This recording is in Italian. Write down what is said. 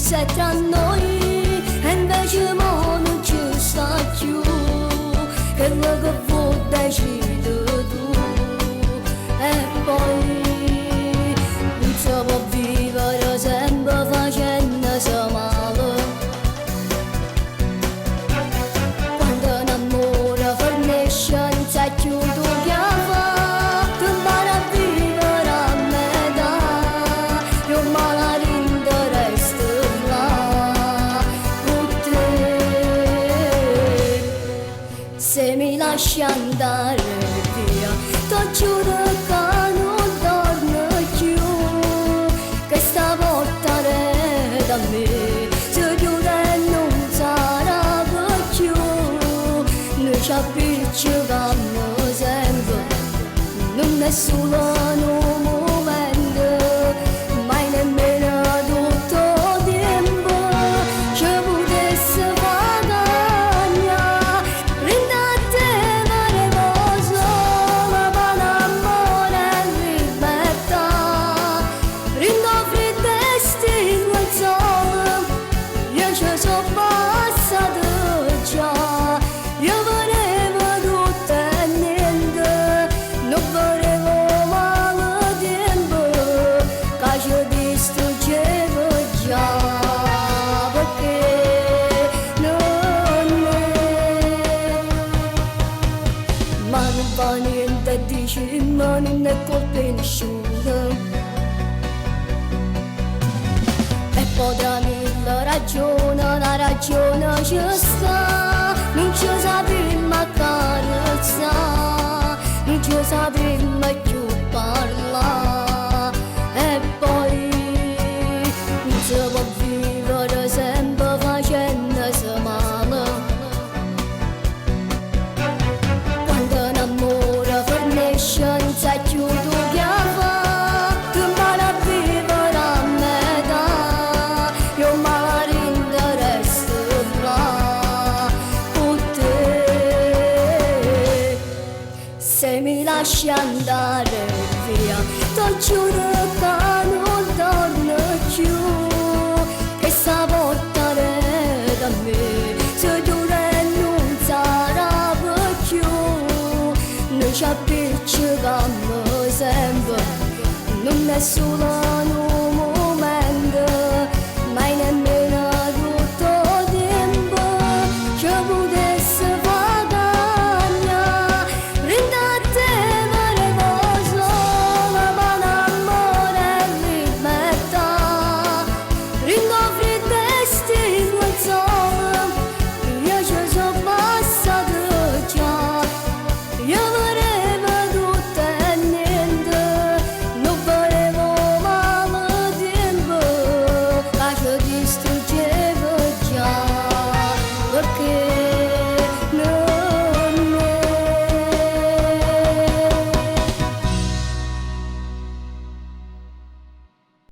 sei tra noi e invece mo non ci sta più, quello che vuoi decidi tu. E poi non si può vivere sempre facendosi male, quando un amore fornisce non sai più tu che fa, tu impari a vivere a metà, io magari resto là con te. Se mi lasci andare via, ti giuro che non torno più, che stavolta da me se chiude e non sarà più. Noi ci appiccichiamo sempre, non è solo un momento, mai nemmeno tutto tempo ci potesse guadagnare. Renda a te varie cose, ma per amore e libertà, renda freddo e stingo il sole, io ci sono passato già, io volevo tutto e niente, non volevo male tempo, che ci distruggevo già, perché non è. Ma non fa niente, dici, ma non è colpa di nessuno, e potrà mille ragioni, la ragione ci sta, non ci sappiamo accarezzare, non ci sappiamo più parlare, e poi non si può vivere sempre facendosi male, quando un amore fornisce non sai più tu che fa, tu impari a vivere a metà, io magari resto là con te. Se mi lasci andare via, ti giuro che non torno più, che stavolta da me se chiude e non sarà più. Noi ci appiccichiamo sempre, non è solo